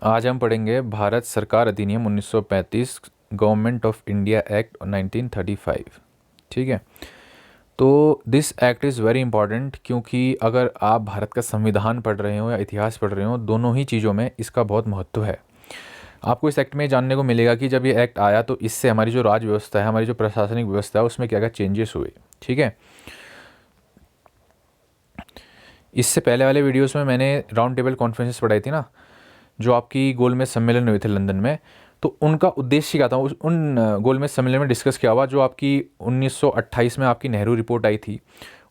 आज हम पढ़ेंगे भारत सरकार अधिनियम 1935 गवर्नमेंट ऑफ इंडिया एक्ट 1935। ठीक है, तो this act is very important क्योंकि अगर आप भारत का संविधान पढ़ रहे हो या इतिहास पढ़ रहे हो, दोनों ही चीज़ों में इसका बहुत महत्व है। आपको इस एक्ट में जानने को मिलेगा कि जब ये एक्ट आया तो इससे हमारी जो राज व्यवस्था है, हमारी जो प्रशासनिक व्यवस्था है, उसमें क्या क्या चेंजेस हुए। ठीक है, इससे पहले वाले वीडियोस में मैंने राउंड टेबल कॉन्फ्रेंसेस पढ़ाई थी ना, जो आपकी गोलमेज सम्मेलन हुए थे लंदन में। तो उनका उद्देश्य क्या था, उन गोलमेज सम्मेलन में डिस्कस किया हुआ। जो आपकी 1928 में आपकी नेहरू रिपोर्ट आई थी,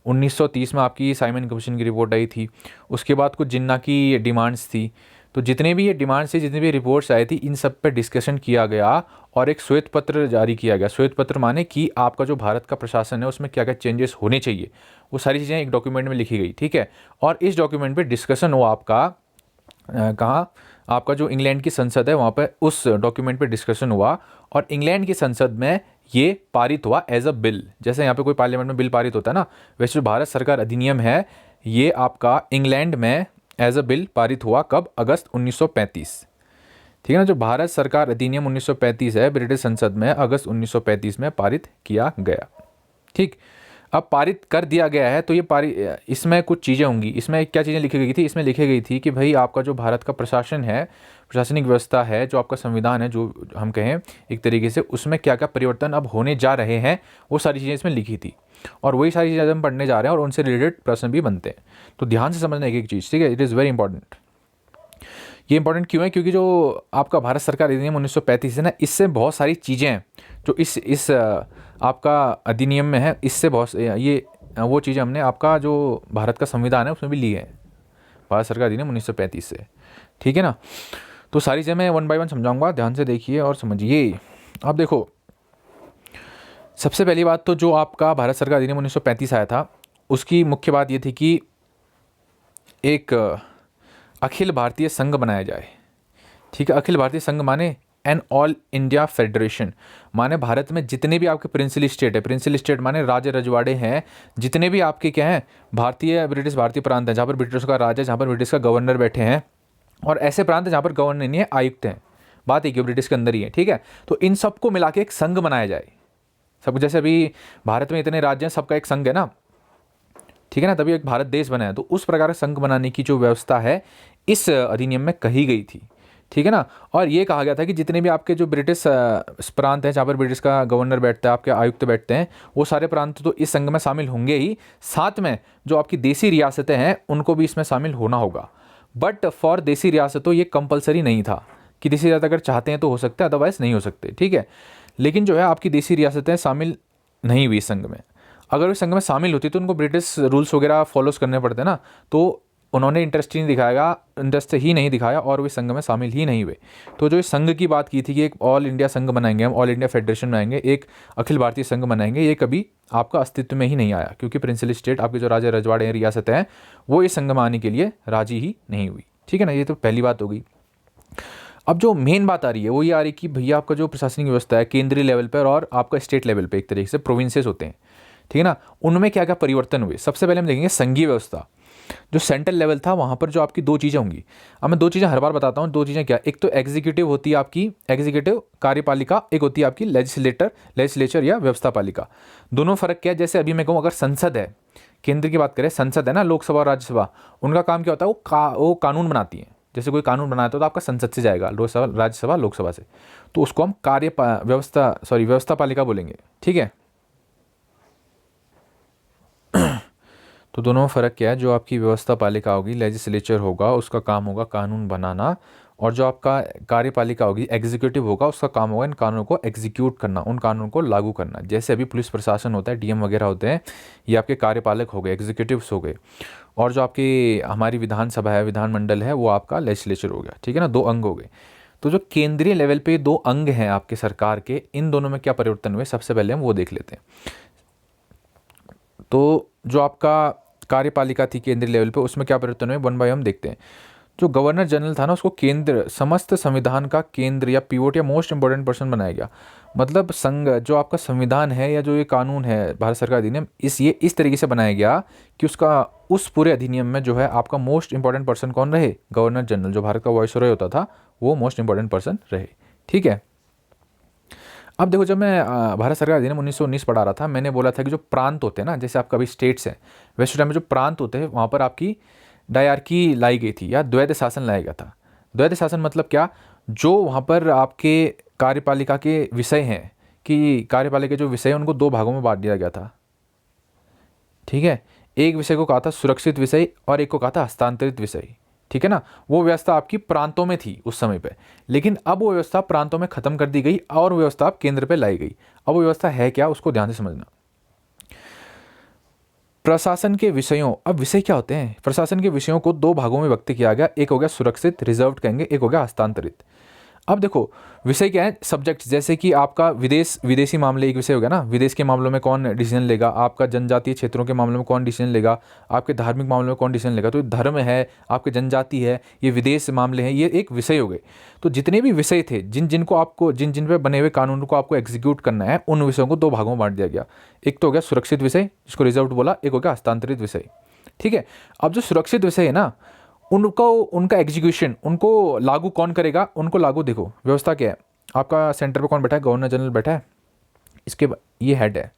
1930 में आपकी साइमन कमीशन की रिपोर्ट आई थी, उसके बाद कुछ जिन्ना की डिमांड्स थी। तो जितने भी ये डिमांड्स थी, जितनी भी रिपोर्ट्स आई थी, इन सब पे डिस्कशन किया गया और एक श्वेत पत्र जारी किया गया। श्वेत पत्र माने कि आपका जो भारत का प्रशासन है उसमें क्या क्या चेंजेस होने चाहिए, वो सारी चीज़ें एक डॉक्यूमेंट में लिखी गई। ठीक है, और इस डॉक्यूमेंट पे डिस्कशन हुआ आपका कहाँ, आपका जो इंग्लैंड की संसद है वहाँ पे उस डॉक्यूमेंट पे डिस्कशन हुआ और इंग्लैंड की संसद में ये पारित हुआ एज अ बिल। जैसे यहाँ पे कोई पार्लियामेंट में बिल पारित होता है ना, वैसे जो भारत सरकार अधिनियम है ये आपका इंग्लैंड में एज अ बिल पारित हुआ। कब? अगस्त 1935। ठीक है ना, जो भारत सरकार अधिनियम 1935 है, ब्रिटिश संसद में अगस्त 1935 में पारित किया गया। ठीक, अब पारित कर दिया गया है तो ये इसमें कुछ चीज़ें होंगी। इसमें क्या चीज़ें लिखी गई थी? इसमें लिखी गई थी कि भाई आपका जो भारत का प्रशासन है, प्रशासनिक व्यवस्था है, जो आपका संविधान है, जो हम कहें एक तरीके से, उसमें क्या क्या परिवर्तन अब होने जा रहे हैं, वो सारी चीज़ें इसमें लिखी थी। और वही सारी चीज़ें हम पढ़ने जा रहे हैं और उनसे रिलेटेड प्रश्न भी बनते हैं। तो ध्यान से समझना एक एक चीज़, ठीक है। It is very important. ये इंपॉर्टेंट क्यों है? क्योंकि जो आपका भारत सरकार अधिनियम 1935 है ना, इससे बहुत सारी चीज़ें हैं जो इस आपका अधिनियम में है। इससे बहुत ये वो चीज़ें हमने आपका जो भारत का संविधान है उसमें भी ली है, भारत सरकार अधिनियम 1935 से। ठीक है ना, तो सारी चीज़ें मैं वन बाय वन समझाऊंगा, ध्यान से देखिए और समझिए। अब देखो, सबसे पहली बात तो जो आपका भारत सरकार अधिनियम 1935 आया था, उसकी मुख्य बात ये थी कि एक अखिल भारतीय संघ बनाया जाए। ठीक है, अखिल भारतीय संघ माने एन ऑल इंडिया फेडरेशन, माने भारत में जितने भी आपके प्रिंसिपल स्टेट है, प्रिंसिपल स्टेट माने राज्य रजवाड़े हैं, जितने भी आपके क्या हैं भारतीय प्रांत हैं, जहाँ पर ब्रिटिश का राज है, जहाँ पर ब्रिटिश का गवर्नर बैठे हैं, और ऐसे प्रांत जहाँ पर गवर्नर नहीं है, आयुक्त हैं, बात एक ब्रिटिश के अंदर ही है। ठीक है, तो इन सबको मिला के एक संघ बनाया जाए। सब जैसे अभी भारत में इतने राज्य हैं, सबका एक संघ है ना, ठीक है ना, तभी एक भारत देश बना है। तो उस प्रकार संघ बनाने की जो व्यवस्था है इस अधिनियम में कही गई थी। ठीक है ना, और ये कहा गया था कि जितने भी आपके जो ब्रिटिश प्रांत हैं, जहाँ पर ब्रिटिश का गवर्नर बैठता है, आपके आयुक्त बैठते हैं, वो सारे प्रांत तो इस संघ में शामिल होंगे ही, साथ में जो आपकी देसी रियासतें हैं उनको भी इसमें शामिल होना होगा। बट फॉर देसी रियासतों ये कंपलसरी नहीं था कि देसी रियासत अगर चाहते हैं तो हो सकता है, अदरवाइज नहीं हो सकते। ठीक है, लेकिन जो है आपकी देसी रियासतें शामिल नहीं हुई संघ में। अगर वो संघ में शामिल होती तो उनको ब्रिटिश रूल्स वगैरह फॉलोज करने पड़ते ना, तो उन्होंने इंटरेस्ट ही नहीं दिखाया और वे संघ में शामिल ही नहीं हुए। तो जो इस संघ की बात की थी कि एक ऑल इंडिया संघ बनाएंगे, हम ऑल इंडिया फेडरेशन बनाएंगे, एक अखिल भारतीय संघ बनाएंगे, ये कभी आपका अस्तित्व में ही नहीं आया, क्योंकि प्रिंसिपल स्टेट आपके जो राजा रजवाड़े हैं, रियासतें हैं, वो इस संघ में आने के लिए राजी ही नहीं हुई। ठीक है ना, ये तो पहली बात हो गई। अब जो मेन बात आ रही है वो ये आ रही कि भैया आपका जो प्रशासनिक व्यवस्था है केंद्रीय लेवल पर और आपका स्टेट लेवल पे, एक तरीके से प्रोविंसेस होते हैं, ठीक है ना, उनमें क्या क्या परिवर्तन हुए। सबसे पहले हम देखेंगे संघीय व्यवस्था। जो सेंट्रल लेवल था वहाँ पर जो आपकी दो चीज़ें होंगी। अब मैं दो चीज़ें हर बार बताता हूँ, दो चीज़ें क्या, एक तो एग्जीक्यूटिव होती है आपकी एग्जीक्यूटिव कार्यपालिका, एक होती है आपकी लेजिस्लेचर या व्यवस्था पालिका। दोनों फर्क क्या है? जैसे अभी मैं कहूँ अगर संसद है, केंद्र की बात करें, संसद है ना, लोकसभा और राज्यसभा, उनका काम क्या होता है? वो कानून बनाती है। जैसे कोई कानून बनाया तो आपका संसद से जाएगा, राज्यसभा लोकसभा से, तो उसको हम व्यवस्था पालिका बोलेंगे। ठीक है, तो दोनों में फ़र्क क्या है? जो आपकी व्यवस्था पालिका होगी, लेजिस्लेचर होगा, उसका काम होगा कानून बनाना, और जो आपका कार्यपालिका होगी, एग्जीक्यूटिव होगा, उसका काम होगा इन कानूनों को एग्जीक्यूट करना, उन कानूनों को लागू करना। जैसे अभी पुलिस प्रशासन होता है, डीएम वगैरह होते हैं, ये आपके कार्यपालक हो गए, एग्जीक्यूटिव्स हो गए, और जो आपकी हमारी विधानसभा है, विधानमंडल है, वो आपका लेजिस्लेचर हो गया। ठीक है ना, दो अंग हो गए। तो जो केंद्रीय लेवल पे दो अंग हैं आपके सरकार के, इन दोनों में क्या परिवर्तन हुए, सबसे पहले हम वो देख लेते हैं। तो जो आपका कार्यपालिका थी केंद्रीय लेवल पे, उसमें क्या परिवर्तन हुए, वन बाय हम देखते हैं। जो गवर्नर जनरल था ना उसको केंद्र, समस्त संविधान का केंद्र या पीवोट या मोस्ट इंपॉर्टेंट पर्सन बनाया गया। मतलब संघ जो आपका संविधान है या जो ये कानून है भारत सरकार अधिनियम, ये इस तरीके से बनाया गया कि उसका उस पूरे अधिनियम में जो है आपका मोस्ट इंपॉर्टेंट पर्सन कौन रहे, गवर्नर जनरल, जो भारत का वाइसरॉय होता था वो मोस्ट इंपॉर्टेंट पर्सन रहे। ठीक है। अब देखो, जब मैं भारत सरकार अधिनियम 1919 पढ़ा रहा था, मैंने बोला था कि जो प्रांत होते हैं ना, जैसे आपका अभी स्टेट्स हैं, वैसे टाइम में जो प्रांत होते हैं वहाँ पर आपकी डायरकी लाई गई थी या द्वैध शासन लाया गया था। द्वैध शासन मतलब क्या, जो वहाँ पर आपके कार्यपालिका के विषय हैं कि कार्यपालिका के जो विषय हैं उनको दो भागों में बांट दिया गया था। ठीक है, एक विषय को कहा था सुरक्षित विषय और एक को कहा था हस्तांतरित विषय। ठीक है ना, वो व्यवस्था आपकी प्रांतों में थी उस समय पे, लेकिन अब वो व्यवस्था प्रांतों में खत्म कर दी गई और व्यवस्था अब केंद्र पे लाई गई। अब वो व्यवस्था है क्या, उसको ध्यान से समझना। प्रशासन के विषयों, अब विषय क्या होते हैं, प्रशासन के विषयों को दो भागों में व्यक्त किया गया, एक हो गया सुरक्षित, रिजर्व्ड कहेंगे, एक हो गया हस्तांतरित। अब देखो विषय क्या है, सब्जेक्ट, जैसे कि आपका विदेशी मामले एक विषय हो गया ना, विदेश के मामलों में कौन डिसीजन लेगा, आपका जनजातीय क्षेत्रों के मामलों में कौन डिसीजन लेगा, आपके धार्मिक मामलों में कौन डिसीजन लेगा। तो धर्म है, आपके जनजाति है, ये विदेश मामले हैं, ये एक विषय हो गए। तो जितने भी विषय थे, जिनको आपको जिन पे बने हुए कानून को आपको एग्जीक्यूट करना है, उन विषयों को दो भागों में बांट दिया गया। एक तो हो गया सुरक्षित विषय जिसको रिजर्व्ड बोला, एक हो गया हस्तांतरित विषय। ठीक है, अब जो सुरक्षित विषय है ना, उनका एग्जीक्यूशन, उनको लागू कौन करेगा, उनको लागू, देखो व्यवस्था क्या है, आपका सेंटर पे कौन बैठा है, गवर्नर जनरल बैठा है, इसके ये हेड है,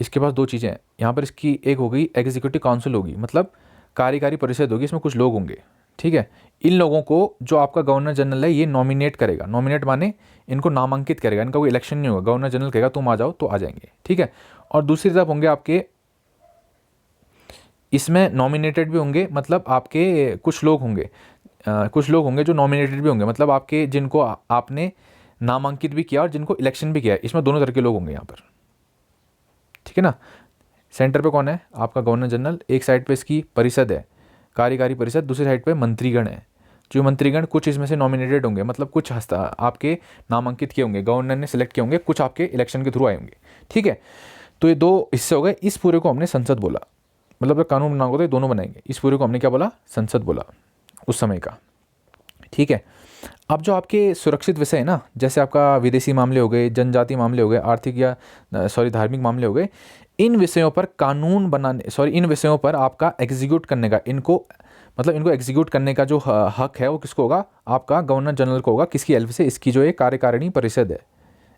इसके पास दो चीज़ें हैं यहाँ पर, इसकी एक हो गई एग्जीक्यूटिव काउंसिल होगी, मतलब कार्यकारी परिषद होगी, इसमें कुछ लोग होंगे। ठीक है, इन लोगों को जो आपका गवर्नर जनरल है ये नॉमिनेट करेगा, नॉमिनेट माने इनको नामांकित करेगा, इनका कोई इलेक्शन नहीं होगा, गवर्नर जनरल कहेगा तुम आ जाओ तो आ जाएंगे। ठीक है, और दूसरी तरफ होंगे आपके, इसमें नॉमिनेटेड भी होंगे, मतलब आपके कुछ लोग होंगे जो नॉमिनेटेड भी होंगे, मतलब आपके जिनको आपने नामांकित भी किया और जिनको इलेक्शन भी किया है, इसमें दोनों तरह के लोग होंगे यहाँ पर। ठीक है ना, सेंटर पे कौन है, आपका गवर्नर जनरल, एक साइड पे इसकी परिषद है, कार्यकारी परिषद, दूसरी साइड पे मंत्रीगण है। जो मंत्रीगण कुछ इसमें से नॉमिनेटेड होंगे, मतलब कुछ आपके नामांकित किए होंगे, गवर्नर ने सेलेक्ट किए होंगे, कुछ आपके इलेक्शन के थ्रू आए होंगे। ठीक है, तो ये दो हिस्से हो गए, इस पूरे को हमने संसद बोला, मतलब कानून बनाओगे तो ये दोनों बनाएंगे, इस पूरे को हमने क्या बोला, संसद बोला उस समय का। ठीक है, अब जो आपके सुरक्षित विषय है ना, जैसे आपका विदेशी मामले हो गए, जनजातीय मामले हो गए, आर्थिक या धार्मिक मामले हो गए, इन विषयों पर कानून बनाने, इन विषयों पर आपका एग्जीक्यूट करने का, इनको एग्जीक्यूट करने का जो हक है वो किसको होगा, आपका गवर्नर जनरल को होगा। किसकी हेल्प से, इसकी जो ये कार्यकारिणी परिषद है,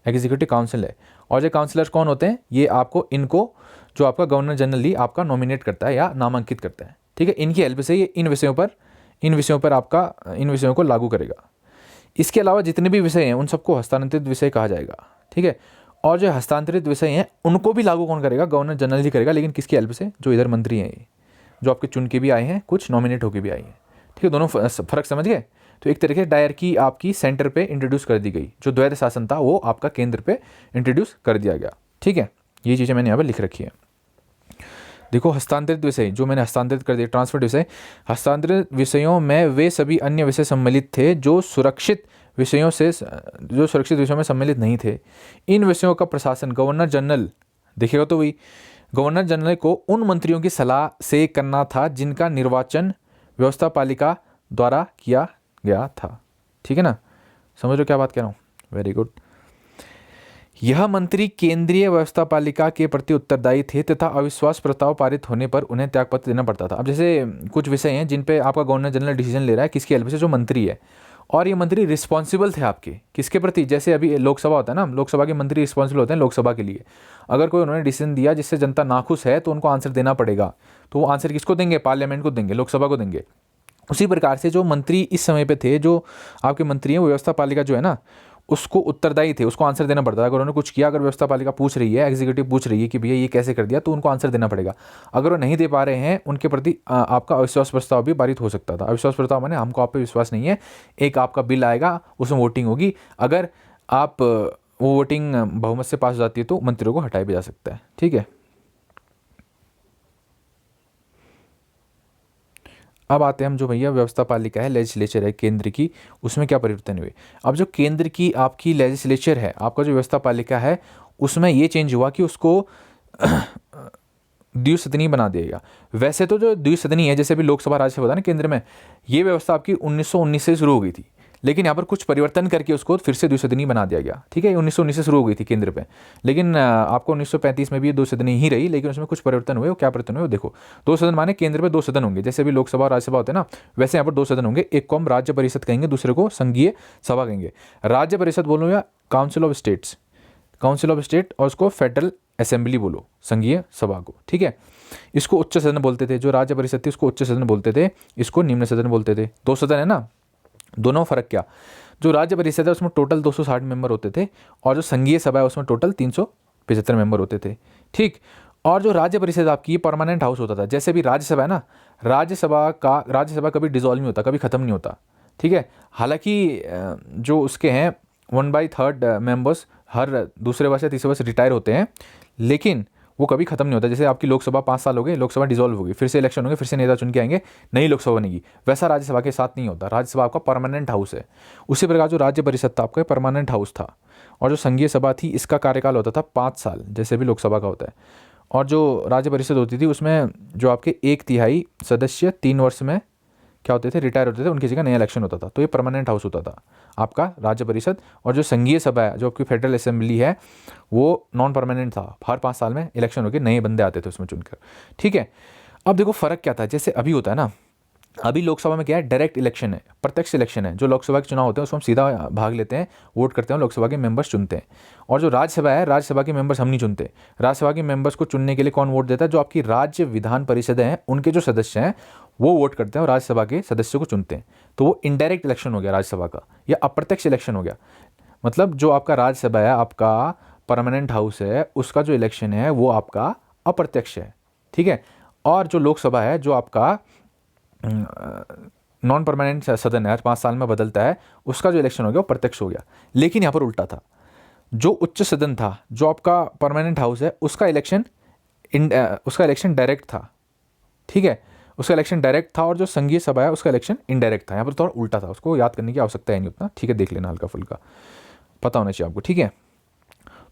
एग्जीक्यूटिव काउंसिल है। और जो काउंसिलर्स कौन होते हैं, ये इनको जो आपका गवर्नर जनरल ही आपका नॉमिनेट करता है या नामांकित करता है। ठीक है, इनकी हेल्प से ये इन विषयों पर आपका इन विषयों को लागू करेगा। इसके अलावा जितने भी विषय हैं उन सबको हस्तांतरित विषय कहा जाएगा। ठीक है, और जो हस्तांतरित विषय हैं उनको भी लागू कौन करेगा, गवर्नर जनरल ही करेगा, लेकिन किसकी हेल्प से, जो इधर मंत्री हैं, ये जो आपके चुन के भी आए हैं, कुछ नॉमिनेट होके भी आए हैं। ठीक है, दोनों फर्क समझ गए। तो एक तरीके से डायरकी आपकी सेंटर पे इंट्रोड्यूस कर दी गई, जो द्वैध शासन था वो आपका केंद्र पे इंट्रोड्यूस कर दिया गया। ठीक है, ये चीज़ें मैंने यहाँ पर लिख रखी है। देखो हस्तांतरित विषय जो मैंने हस्तांतरित कर दिया, ट्रांसफर्ड विषय, हस्तांतरित विषयों में वे सभी अन्य विषय सम्मिलित थे जो सुरक्षित विषयों में सम्मिलित नहीं थे। इन विषयों का प्रशासन गवर्नर जनरल, देखिएगा तो वही गवर्नर जनरल को उन मंत्रियों की सलाह से करना था जिनका निर्वाचन व्यवस्था पालिका द्वारा किया गया था। ठीक है ना, समझ लो क्या बात कह रहा हूँ, वेरी गुड। यह मंत्री केंद्रीय व्यवस्था पालिका के प्रति उत्तरदायी थे तथा अविश्वास प्रस्ताव पारित होने पर उन्हें त्यागपत्र देना पड़ता था। अब जैसे कुछ विषय हैं जिन पे आपका गवर्नर जनरल डिसीजन ले रहा है, किसकी हेल्प से, जो मंत्री है, और ये मंत्री रिस्पॉन्सिबल थे आपके किसके प्रति, जैसे अभी लोकसभा होता है ना, लोकसभा के मंत्री रिस्पॉन्सिबल होते हैं लोकसभा के लिए। अगर कोई उन्होंने डिसीजन दिया जिससे जनता नाखुश है तो उनको आंसर देना पड़ेगा, तो वो आंसर किसको देंगे, पार्लियामेंट को देंगे, लोकसभा को देंगे। उसी प्रकार से जो मंत्री इस समय पे थे, जो आपके मंत्री हैं, वो व्यवस्था पालिका जो है ना उसको उत्तरदायी थे, उसको आंसर देना पड़ता है। अगर उन्होंने कुछ किया, अगर व्यवस्था पालिका पूछ रही है, एग्जीक्यूटिव पूछ रही है कि भैया ये कैसे कर दिया, तो उनको आंसर देना पड़ेगा। अगर वो नहीं दे पा रहे हैं, उनके प्रति आपका अविश्वास प्रस्ताव भी पारित हो सकता था। अविश्वास प्रस्ताव माने हमको आप पे विश्वास नहीं है, एक आपका बिल आएगा, उसमें वोटिंग होगी, अगर आप वो वोटिंग बहुमत से पास हो जाती है तो मंत्रियों को हटाया भी जा सकता है। ठीक है, अब आते हैं हम जो भैया व्यवस्था पालिका है, लेजिस्लेचर है केंद्र की, उसमें क्या परिवर्तन हुए। अब जो केंद्र की आपकी लेजिस्लेचर है, आपका जो व्यवस्था पालिका है, उसमें ये चेंज हुआ कि उसको द्विसदनीय बना दिया गया। वैसे तो जो द्विसदनीय है, जैसे अभी लोकसभा राज्यसभा था ना केंद्र में, ये व्यवस्था आपकी 1919 से शुरू हो गई थी, लेकिन यहाँ पर कुछ परिवर्तन करके उसको फिर से द्विसदनीय बना दिया गया। ठीक है, 1919 से शुरू हो गई थी केंद्र पे, लेकिन आपको 1935 में भी ये दो सदनी ही रही, लेकिन उसमें कुछ परिवर्तन हुए। वो क्या परिवर्तन हुए वो देखो। दो सदन माने केंद्र पे दो सदन होंगे, जैसे भी लोकसभा और राज्यसभा होते हैं ना, वैसे यहाँ पर दो सदन होंगे। एक को हम राज्य परिषद कहेंगे, दूसरे को संघीय सभा कहेंगे। राज्य परिषद बोलो या council of states, council of state, और उसको फेडरल असेंबली बोलो, संघीय सभा को। ठीक है, इसको उच्च सदन बोलते थे। जो राज्य परिषद थी उसको उच्च सदन बोलते थे, इसको निम्न सदन बोलते थे। दो सदन है ना, दोनों फर्क क्या, जो राज्य परिषद है उसमें टोटल 260 मेंबर होते थे, और जो संघीय सभा है उसमें टोटल 375 मेंबर होते थे। ठीक, और जो राज्य परिषद आपकी परमानेंट हाउस होता था, जैसे भी राज्यसभा है ना, राज्यसभा कभी डिसॉल्व नहीं होता, कभी ख़त्म नहीं होता। ठीक है, हालांकि जो उसके हैं 1/3 मेंबर्स हर दूसरे वर्ष या तीसरे वर्ष रिटायर होते हैं, लेकिन वो कभी खत्म नहीं होता। जैसे आपकी लोकसभा 5 साल हो गए, लोकसभा डिसॉल्व होगी, फिर से इलेक्शन होंगे, फिर से नेता चुन के आएंगे, नई लोकसभा बनेगी, वैसा राज्यसभा के साथ नहीं होता। राज्यसभा आपका परमानेंट हाउस है। उसी प्रकार जो राज्य परिषद था आपका परमानेंट हाउस था, और जो संघीय सभा थी इसका कार्यकाल होता था 5 साल, जैसे भी लोकसभा का होता है। और जो राज्य परिषद होती थी उसमें जो आपके 1/3 सदस्य 3 वर्ष में क्या होते थे, रिटायर होते थे, उनकी जगह नया इलेक्शन होता था। तो ये परमानेंट हाउस होता था आपका राज्य परिषद। और जो संघीय सभा है, जो आपकी फेडरल असेंबली है, वो नॉन परमानेंट था, हर 5 साल में इलेक्शन होकर नए बंदे आते थे उसमें चुनकर। ठीक है, अब देखो फ़र्क क्या था, जैसे अभी होता है ना, अभी लोकसभा में क्या है, डायरेक्ट इलेक्शन है, प्रत्यक्ष इलेक्शन है। जो लोकसभा के चुनाव होते हैं उसमें हम सीधा भाग लेते हैं, वोट करते हैं, लोकसभा के मेंबर्स चुनते हैं। और जो राज्यसभा है, राज्यसभा के मेंबर्स हम नहीं चुनते। राज्यसभा के मेंबर्स को चुनने के लिए कौन वोट देता है, जो आपकी राज्य विधान परिषद हैं उनके जो सदस्य हैं वो वोट करते हैं और राज्यसभा के सदस्यों को चुनते हैं। तो वो इनडायरेक्ट इलेक्शन हो गया राज्यसभा का, या अप्रत्यक्ष इलेक्शन हो गया। मतलब जो आपका राज्यसभा है, आपका परमानेंट हाउस है, उसका जो इलेक्शन है वो आपका अप्रत्यक्ष है। ठीक है, और जो लोकसभा है, जो आपका नॉन परमानेंट सदन है, 5 साल में बदलता है, उसका जो इलेक्शन हो गया वो प्रत्यक्ष हो गया। लेकिन यहाँ पर उल्टा था, जो उच्च सदन था, जो आपका परमानेंट हाउस है, उसका इलेक्शन डायरेक्ट था। ठीक है, उसका इलेक्शन डायरेक्ट था, और जो संघीय सभा है उसका इलेक्शन इनडायरेक्ट था। यहाँ पर थोड़ा उल्टा था, उसको याद करने की आवश्यकता है नहीं उतना। ठीक है, देख लेना, हल्का फुल्का पता होना चाहिए आपको। ठीक है,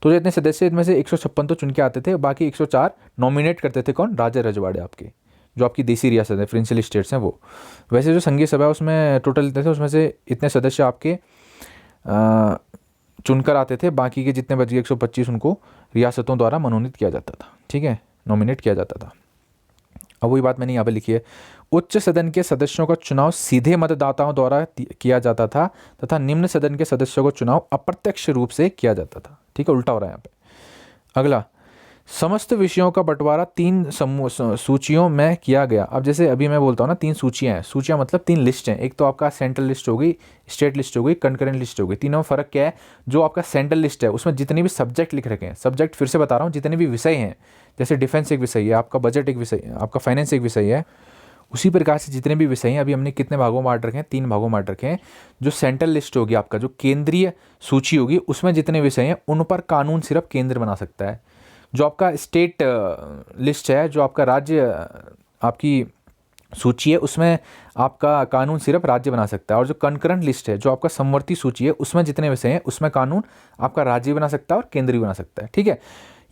तो जो इतने सदस्य, इनमें से 156 तो चुन के आते थे, बाकी 104 नॉमिनेट करते थे। कौन, राजा रजवाड़े आपके, जो आपकी देसी रियासत है, प्रिंसिपल स्टेट्स हैं वो। वैसे जो संघीय सभा है उसमें टोटल इतने थे, उसमें से इतने सदस्य आपके चुनकर आते थे, बाकी के जितने बच गए 125 उनको रियासतों द्वारा मनोनीत किया जाता था। ठीक है, नॉमिनेट किया जाता था। अब वही बात मैंने यहाँ पे लिखी है, उच्च सदन के सदस्यों का चुनाव सीधे मतदाताओं द्वारा किया जाता था, तथा निम्न सदन के सदस्यों को चुनाव अप्रत्यक्ष रूप से किया जाता था। ठीक है, उल्टा हो रहा है यहाँ पे। अगला, समस्त विषयों का बंटवारा 3 सूचियों में किया गया। अब जैसे अभी मैं बोलता हूँ ना, 3 सूचियाँ हैं। सूचियाँ मतलब 3 लिस्ट हैं। एक तो आपका सेंट्रल लिस्ट हो गई, स्टेट लिस्ट हो गई, कंकरेंट लिस्ट हो गई। तीनों में फ़र्क क्या है, जो आपका सेंट्रल लिस्ट है उसमें जितने भी सब्जेक्ट लिख रखे हैं, सब्जेक्ट फिर से बता रहा हूँ, जितने भी विषय हैं, जैसे डिफेंस एक विषय है, आपका बजट एक विषय, आपका फाइनेंस एक विषय है, उसी प्रकार से जितने भी विषय हैं, अभी हमने कितने भागों में बांट रखे हैं, 3 भागों में बांट रखे हैं। जो सेंट्रल लिस्ट होगी आपका, जो केंद्रीय सूची होगी, उसमें जितने विषय हैं उन पर कानून सिर्फ केंद्र बना सकता है। जो आपका स्टेट लिस्ट है, जो आपका राज्य आपकी सूची है, उसमें आपका कानून सिर्फ राज्य बना सकता है। और जो कंकरेंट लिस्ट है, जो आपका समवर्ती सूची है, उसमें जितने विषय हैं उसमें कानून आपका राज्य बना सकता है और केंद्र भी बना सकता है। ठीक है,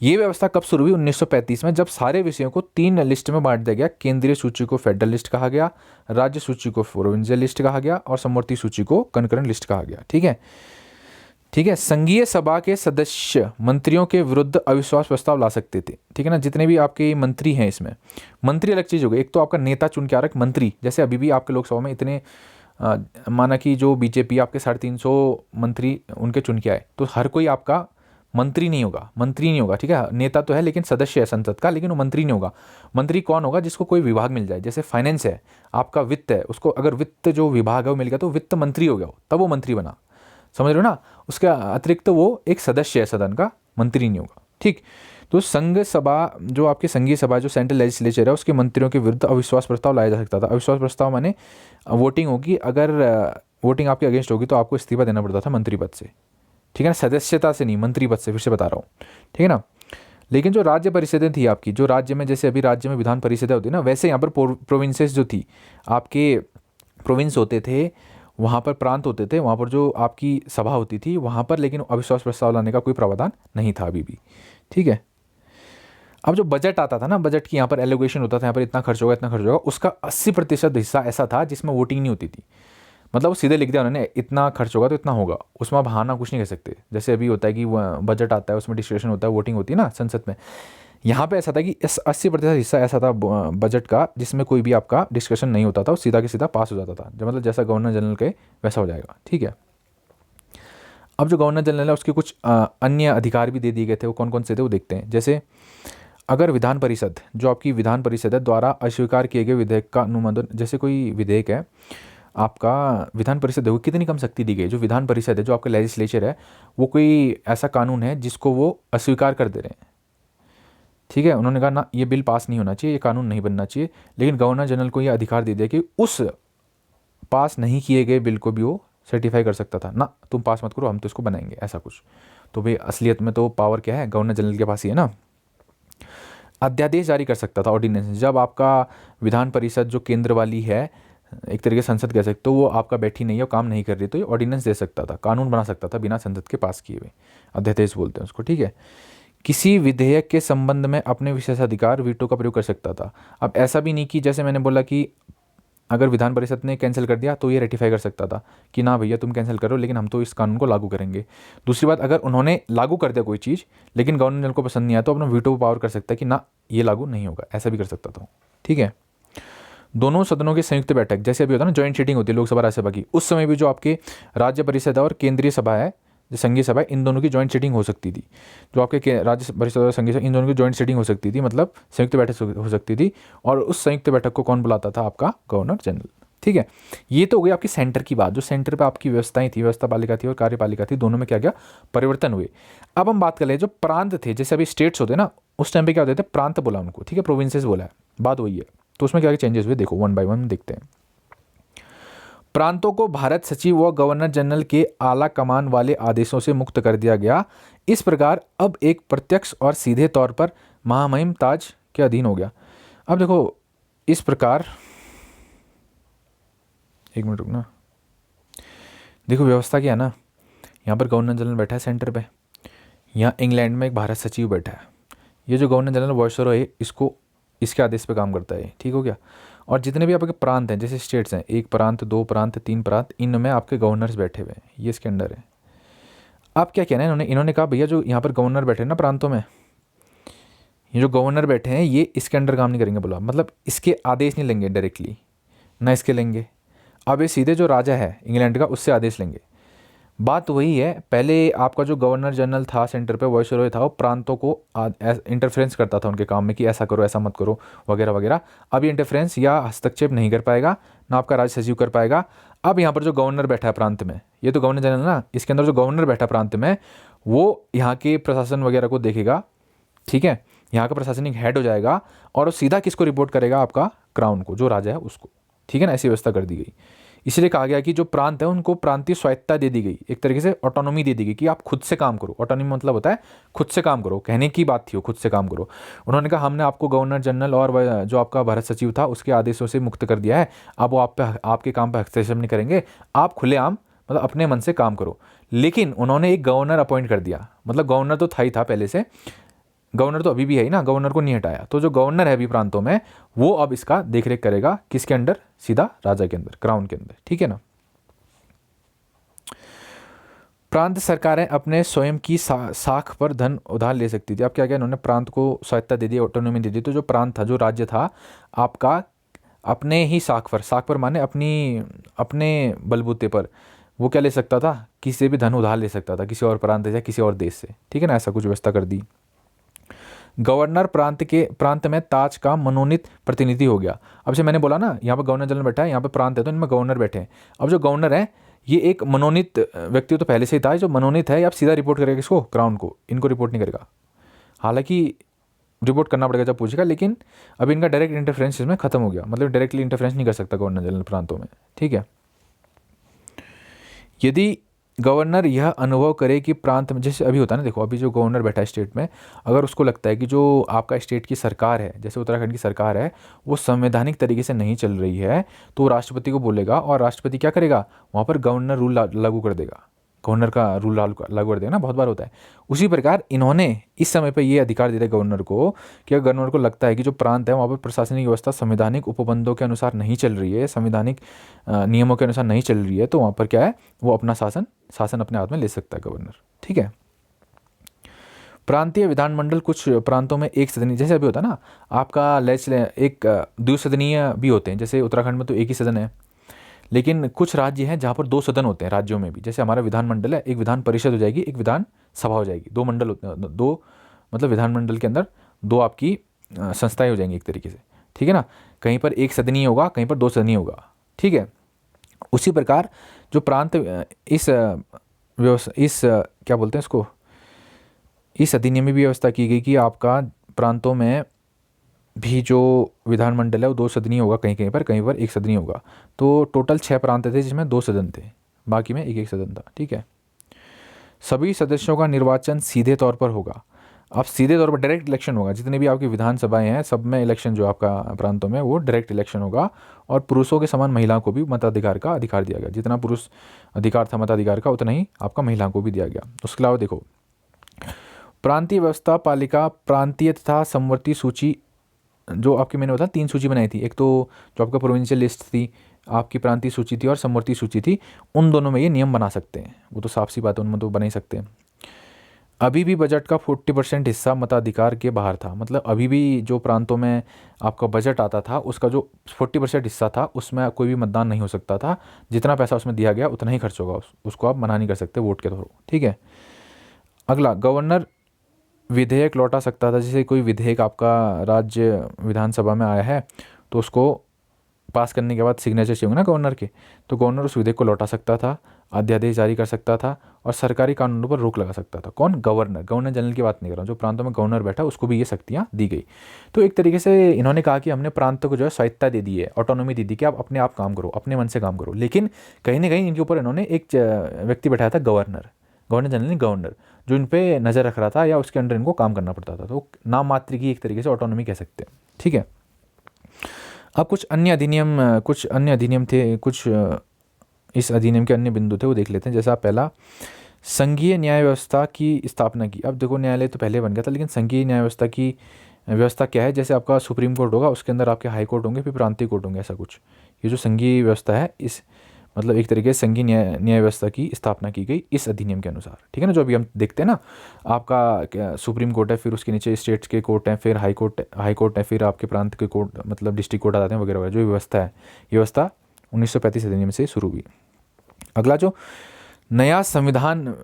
ये व्यवस्था कब शुरू हुई, 1935 में, जब सारे विषयों को 3 लिस्ट में बांट दिया गया। केंद्रीय सूची को फेडरल लिस्ट कहा गया, राज्य सूची को प्रोविंशियल लिस्ट कहा गया, और समवर्ती सूची को कंकरेंट लिस्ट कहा गया। ठीक है, ठीक है। संघीय सभा के सदस्य मंत्रियों के विरुद्ध अविश्वास प्रस्ताव ला सकते थे। ठीक है ना, जितने भी आपके मंत्री हैं, इसमें मंत्री अलग चीज़ हो गई। एक तो आपका नेता चुन के आ रहा है मंत्री, जैसे अभी भी आपके लोकसभा में इतने माना कि जो बीजेपी आपके 350 मंत्री उनके चुन के आए, तो हर कोई आपका मंत्री नहीं होगा। ठीक है, नेता तो है लेकिन सदस्य है संसद का, लेकिन वो मंत्री नहीं होगा। मंत्री कौन होगा, जिसको कोई विभाग मिल जाए, जैसे फाइनेंस है, आपका वित्त है, उसको अगर वित्त जो विभाग है वो मिल गया तो वित्त मंत्री हो गया, तब वो मंत्री बना। समझ रहे हो ना, उसके अतिरिक्त तो वो एक सदस्य है सदन का, मंत्री नहीं होगा। ठीक, तो संघ सभा, जो आपकी संघीय सभा, जो सेंट्रल लेजिस्लेचर है, उसके मंत्रियों के विरुद्ध अविश्वास प्रस्ताव लाया जा सकता था। अविश्वास प्रस्ताव माने वोटिंग होगी, अगर वोटिंग आपके अगेंस्ट होगी तो आपको इस्तीफा देना पड़ता था मंत्री पद से। ठीक है ना, सदस्यता से नहीं, मंत्री पद से, फिर से बता रहा हूँ। ठीक है ना, लेकिन जो राज्य परिषदें थी आपकी, जो राज्य में, जैसे अभी राज्य में विधान परिषदें होती है ना, वैसे यहाँ पर प्रोविंसेस जो थी, आपके प्रोविंस होते थे, वहाँ पर प्रांत होते थे, वहाँ पर जो आपकी सभा होती थी वहाँ पर, लेकिन अविश्वास प्रस्ताव लाने का कोई प्रावधान नहीं था अभी भी। ठीक है, अब जो बजट आता था ना, बजट की यहाँ पर एलोकेशन होता था, यहाँ पर इतना खर्च होगा, इतना खर्च होगा, उसका 80% हिस्सा ऐसा था जिसमें वोटिंग नहीं होती थी। मतलब वो सीधे लिख दिया उन्होंने, इतना खर्च होगा तो इतना होगा, उसमें आप हाँ ना कुछ नहीं कह सकते। जैसे अभी होता है कि बजट आता है, उसमें डिस्कशन होता है, वोटिंग होती है ना संसद में। यहाँ पे ऐसा था कि इस 80% हिस्सा ऐसा था बजट का जिसमें कोई भी आपका डिस्कशन नहीं होता था, वो सीधा के सीधा पास हो जाता था। जो मतलब जैसा गवर्नर जनरल के वैसा हो जाएगा, ठीक है। अब जो गवर्नर जनरल है उसके कुछ अन्य अधिकार भी दे दिए गए थे। वो कौन कौन से थे वो देखते हैं। जैसे अगर विधान परिषद, जो आपकी विधान परिषद है, द्वारा अस्वीकार किए गए विधेयक का अनुमोदन, जैसे कोई विधेयक है आपका, विधान परिषद देखो कितनी कम शक्ति दी गई। जो विधान परिषद है, जो आपका लेजिस्लेचर है, वो कोई ऐसा कानून है जिसको वो अस्वीकार कर दे रहे हैं, ठीक है। उन्होंने कहा ना ये बिल पास नहीं होना चाहिए, ये कानून नहीं बनना चाहिए, लेकिन गवर्नर जनरल को ये अधिकार दे दिया कि उस पास नहीं किए गए बिल को भी वो सर्टिफाई कर सकता था ना, तुम पास मत करो, हम तो इसको बनाएंगे, ऐसा कुछ। तो भाई असलियत में तो पावर क्या है, गवर्नर जनरल के पास ही है ना। अध्यादेश जारी कर सकता था, ऑर्डिनेंस। जब आपका विधान परिषद जो केंद्र वाली है, एक तरीके से संसद कह सकते, तो वो आपका बैठी नहीं है, काम नहीं कर रही, तो ये ऑर्डिनेंस दे सकता था, कानून बना सकता था बिना संसद के पास किए हुए। अध्यादेश बोलते हैं उसको, ठीक है। किसी विधेयक के संबंध में अपने विशेषाधिकार वीटो का प्रयोग कर सकता था। अब ऐसा भी नहीं कि जैसे मैंने बोला कि अगर विधान परिषद ने कैंसिल कर दिया तो ये रेटिफाई कर सकता था कि ना भैया तुम कैंसिल करो, लेकिन हम तो इस कानून को लागू करेंगे। दूसरी बात, अगर उन्होंने लागू कर दिया कोई चीज़ लेकिन गवर्नर जनरल को पसंद नहीं आया, तो अपना वीटो पावर कर सकता है कि ना ये लागू नहीं होगा, ऐसा भी कर सकता था, ठीक है। दोनों सदनों की संयुक्त बैठक, जैसे अभी होता है ना जॉइंट सीटिंग होती है लोकसभा राज्यसभा की, उस समय भी जो आपके राज्य परिषद है और केंद्रीय सभा है, जो संघीय सभा है, इन दोनों की जॉइंट सीटिंग हो सकती थी। जो आपके राज्य परिषद और संघीय, इन दोनों की जॉइंट सीटिंग हो सकती थी, मतलब संयुक्त बैठक हो सकती थी। और उस संयुक्त बैठक को कौन बुलाता था, आपका गवर्नर जनरल, ठीक है। ये तो हो गई आपकी सेंटर की बात, जो सेंटर पे आपकी व्यवस्थाएं थी, व्यवस्था पालिका थी और कार्यपालिका थी, दोनों में क्या क्या परिवर्तन हुए। अब हम बात कर ले जो प्रांत थे, जैसे अभी स्टेट्स होते ना, उस टाइम पे क्या होते थे, प्रांत बोला उनको, ठीक है, प्रोविंसेस बोला है, बात वही है। तो उसमें क्या क्या चेंजेस हुए देखो, वन बाय वन देखते हैं। प्रांतों को भारत सचिव व गवर्नर जनरल के आला कमान वाले आदेशों से मुक्त कर दिया गया। इस प्रकार अब एक प्रत्यक्ष और सीधे तौर पर महामहिम ताज के अधीन हो गया। अब देखो इस प्रकार, एक मिनट रुकना, देखो व्यवस्था क्या है ना, यहाँ पर गवर्नर जनरल बैठा है सेंटर पे, यहाँ इंग्लैंड में एक भारत सचिव बैठा है। ये जो गवर्नर जनरल वॉइसरॉय है, इसको इसके आदेश पे काम करता है, ठीक हो गया। और जितने भी आपके प्रांत हैं, जैसे स्टेट्स हैं, 1 प्रांत 2 प्रांत 3 प्रांत, इनमें आपके गवर्नर्स बैठे हुए हैं, ये इसके अंडर है। अब क्या कहना है इन्होंने कहा भैया जो यहाँ पर गवर्नर बैठे हैं ना प्रांतों में, ये जो गवर्नर बैठे हैं ये इसके अंडर काम नहीं करेंगे, बोला मतलब इसके आदेश नहीं लेंगे डायरेक्टली, ना इसके लेंगे। अब ये सीधे जो राजा है इंग्लैंड का उससे आदेश लेंगे। बात वही है, पहले आपका जो गवर्नर जनरल था सेंटर पे, वॉइसरॉय था, वो प्रांतों को इंटरफेरेंस करता था उनके काम में कि ऐसा करो ऐसा मत करो वगैरह वगैरह। अब ये इंटरफेरेंस या हस्तक्षेप नहीं कर पाएगा, ना आपका राज्य सचिव कर पाएगा। अब यहाँ पर जो गवर्नर बैठा है प्रांत में, ये तो गवर्नर जनरल ना, इसके अंदर जो गवर्नर बैठा प्रांत में, वो यहाँ के प्रशासन वगैरह को देखेगा, ठीक है, यहाँ का प्रशासनिक हेड हो जाएगा, और वो सीधा किसको रिपोर्ट करेगा, आपका क्राउन को, जो राजा है उसको, ठीक है ना। ऐसी व्यवस्था कर दी गई। इसलिए कहा गया कि जो प्रांत है उनको प्रांतीय स्वायत्ता दे दी गई, एक तरीके से ऑटोनॉमी दे दी गई कि आप खुद से काम करो। ऑटोनॉमी मतलब होता है खुद से काम करो, कहने की बात थी वो, खुद से काम करो। उन्होंने कहा हमने आपको गवर्नर जनरल और जो आपका भारत सचिव था उसके आदेशों से मुक्त कर दिया है, अब वो आपके काम पर हस्तक्षेप नहीं करेंगे, आप खुलेआम मतलब अपने मन से काम करो। लेकिन उन्होंने एक गवर्नर अपॉइंट कर दिया, मतलब गवर्नर तो था ही था पहले से, गवर्नर तो अभी भी है ही ना, गवर्नर को नहीं हटाया। तो जो गवर्नर है अभी प्रांतों में, वो अब इसका देखरेख करेगा, किसके अंडर, सीधा राजा के अंदर, क्राउन के अंदर, ठीक है ना। प्रांत सरकारें अपने स्वयं की साख पर धन उधार ले सकती थी। अब क्या क्या इन्होंने प्रांत को स्वायत्ता दे दी, ऑटोनॉमी दे दी। तो जो प्रांत था, जो राज्य था आपका, अपने ही साख पर माने अपने बलबूते पर वो क्या ले सकता था, किसी से भी धन उधार ले सकता था, किसी और प्रांत से या किसी और देश से, ठीक है ना। ऐसा कुछ व्यवस्था कर दी। गवर्नर प्रांत में ताज का मनोनीत प्रतिनिधि हो गया। अब से मैंने बोला ना, यहाँ पर गवर्नर जनरल बैठा है, यहाँ पे प्रांत है, तो इनमें गवर्नर बैठे हैं। अब जो गवर्नर है ये एक मनोनीत व्यक्ति तो पहले से ही था, जो मनोनीत है, अब सीधा रिपोर्ट करेगा किसको, क्राउन को, इनको रिपोर्ट नहीं करेगा। हालांकि रिपोर्ट करना पड़ेगा जब पूछेगा, लेकिन अभी इनका डायरेक्ट इंटरफेरेंस इसमें खत्म हो गया, मतलब डायरेक्टली इंटरफेरेंस नहीं कर सकता गवर्नर जनरल प्रांतों में, ठीक है। यदि गवर्नर यह अनुभव करे कि प्रांत में, जैसे अभी होता है ना, देखो अभी जो गवर्नर बैठा है स्टेट में, अगर उसको लगता है कि जो आपका स्टेट की सरकार है, जैसे उत्तराखंड की सरकार है, वो संवैधानिक तरीके से नहीं चल रही है, तो वो राष्ट्रपति को बोलेगा, और राष्ट्रपति क्या करेगा, वहाँ पर गवर्नर रूल लागू कर देगा। गवर्नर का रूल लागू कर देगा ना, बहुत बार होता है। उसी प्रकार इन्होंने इस समय पे ये अधिकार दे दिया गवर्नर को कि अगर गवर्नर को लगता है कि जो प्रांत है वहाँ पर प्रशासनिक व्यवस्था संवैधानिक उपबंधों के अनुसार नहीं चल रही है, संवैधानिक नियमों के अनुसार नहीं चल रही है, तो वहाँ पर क्या है, वो अपना शासन अपने हाथ में ले सकता है गवर्नर। ठीक है। प्रांतीय विधानमंडल कुछ प्रांतों में एक सदनीय, जैसे अभी होता है ना आपका एक द्विसदनीय भी होते हैं, जैसे उत्तराखंड में तो एक ही सदन है, लेकिन कुछ राज्य हैं जहाँ पर 2 सदन होते हैं राज्यों में भी। जैसे हमारा विधानमंडल है, एक विधान परिषद हो जाएगी, एक विधान सभा हो जाएगी, 2 मंडल होते हैं, 2 मतलब विधानमंडल के अंदर 2 आपकी संस्थाएं हो जाएंगी एक तरीके से। ठीक है ना, कहीं पर एक सदनीय होगा, कहीं पर 2 सदनीय होगा। ठीक है। उसी प्रकार जो प्रांत इस क्या बोलते हैं इसको, इस अधिनियम में भी व्यवस्था की गई कि आपका प्रांतों में भी जो विधानमंडल है वो 2 सदनीय होगा, कहीं पर एक सदनीय होगा। तो टोटल 6 प्रांत थे जिसमें 2 सदन थे, बाकी में एक सदन था। ठीक है। सभी सदस्यों का निर्वाचन सीधे तौर पर होगा। अब सीधे तौर पर डायरेक्ट इलेक्शन होगा, जितने भी आपकी विधानसभाएं हैं सब में इलेक्शन जो आपका प्रांतों में वो डायरेक्ट इलेक्शन होगा। और पुरुषों के समान महिलाओं को भी मताधिकार का अधिकार दिया गया, जितना पुरुष अधिकार था मताधिकार का उतना ही आपका महिलाओं को भी दिया गया। उसके अलावा देखो, प्रांतीय व्यवस्था पालिका प्रांतीय तथा समवर्ती सूची, जो आपकी मैंने बताया 3 सूची बनाई थी, एक तो जो आपका प्रोविंशियल लिस्ट थी, आपकी प्रांतीय सूची थी और समवर्ती सूची थी, उन दोनों में ये नियम बना सकते हैं, वो तो साफ सी बात है, उनमें तो बना ही सकते हैं। अभी भी बजट का 40% हिस्सा मताधिकार के बाहर था, मतलब अभी भी जो प्रांतों में आपका बजट आता था उसका जो 40% हिस्सा था उसमें कोई भी मतदान नहीं हो सकता था, जितना पैसा उसमें दिया गया उतना ही खर्च होगा, उसको आप मना नहीं कर सकते वोट के थ्रू। ठीक है। अगला, गवर्नर विधेयक लौटा सकता था, जैसे कोई विधेयक आपका राज्य विधानसभा में आया है तो उसको पास करने के बाद सिग्नेचर चाहिए ना गवर्नर के, तो गवर्नर उस विधेयक को लौटा सकता था, अध्यादेश जारी कर सकता था और सरकारी कानूनों पर रोक लगा सकता था। कौन? गवर्नर। गवर्नर जनरल की बात नहीं कर रहा हूँ, जो प्रांतों में गवर्नर बैठा उसको भी ये शक्तियाँ दी गई। तो एक तरीके से इन्होंने कहा कि हमने प्रांतों को जो है स्वायत्ता दे दी है, ऑटोनॉमी दे दी कि आप अपने आप काम करो, अपने मन से काम करो। लेकिन कहीं ना कहीं इनके ऊपर इन्होंने एक व्यक्ति बैठाया था, गवर्नर जनरल नहीं, गवर्नर, जो इन पर नज़र रख रहा था या उसके अंडर इनको काम करना पड़ता था। तो नाम मात्र की एक तरीके से ऑटोनॉमी कह सकते हैं। ठीक है। अब कुछ अन्य अधिनियम थे, कुछ इस अधिनियम के अन्य बिंदु थे, वो देख लेते हैं। जैसा पहला, संघीय न्याय व्यवस्था की स्थापना की। अब देखो, न्यायालय तो पहले बन गया था, लेकिन संघीय न्याय व्यवस्था की व्यवस्था क्या है, जैसे आपका सुप्रीम कोर्ट होगा, उसके अंदर आपके हाई कोर्ट होंगे, फिर प्रांतीय कोर्ट होंगे, ऐसा कुछ। ये जो संघीय व्यवस्था है, इस मतलब एक तरीके से संघीय न्याय व्यवस्था की स्थापना की गई इस अधिनियम के अनुसार। ठीक है ना, जो अभी हम देखते हैं ना, आपका सुप्रीम कोर्ट है, फिर उसके नीचे स्टेट्स के कोर्ट हैं, फिर हाई कोर्ट है, फिर आपके प्रांत के कोर्ट मतलब डिस्ट्रिक्ट कोर्ट आ जाते हैं वगैरह वगैरह। जो व्यवस्था है, ये व्यवस्था 1935 अधिनियम से शुरू हुई। अगला, जो नया संविधान,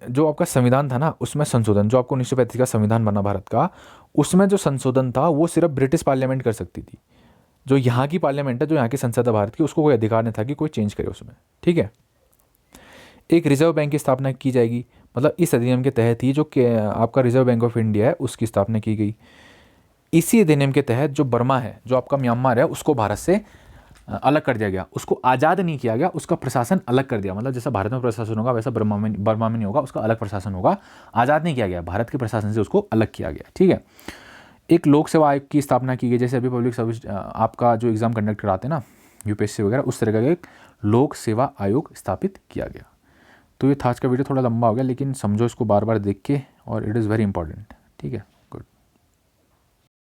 जो आपका संविधान था ना, उसमें संशोधन, जो आपको 1935 का संविधान बना भारत का, उसमें जो संशोधन था वो सिर्फ ब्रिटिश पार्लियामेंट कर सकती थी। जो यहाँ की पार्लियामेंट है, जो यहाँ की संसद है भारत की, उसको कोई अधिकार नहीं था कि कोई चेंज करे उसमें। ठीक है। एक रिजर्व बैंक की स्थापना की जाएगी, मतलब इस अधिनियम के तहत ही जो आपका रिजर्व बैंक ऑफ इंडिया है उसकी स्थापना की गई। इसी अधिनियम के तहत जो बर्मा है, जो आपका म्यांमार है, उसको भारत से अलग कर दिया गया, उसको आज़ाद नहीं किया गया, उसका प्रशासन अलग कर दिया। मतलब जैसा भारत में प्रशासन होगा वैसा बर्मा में नहीं होगा, उसका अलग प्रशासन होगा, आज़ाद नहीं किया गया, भारत के प्रशासन से उसको अलग किया गया। ठीक है। एक लोक सेवा आयोग की स्थापना की गई, जैसे अभी पब्लिक सर्विस आपका जो एग्ज़ाम कंडक्ट कराते हैं ना, यूपीएससी वगैरह, उस तरह का एक लोक सेवा आयोग स्थापित किया गया। तो ये था आज का वीडियो, थोड़ा लंबा हो गया, लेकिन समझो इसको बार बार देख के, और इट इज़ वेरी इंपॉर्टेंट। ठीक है।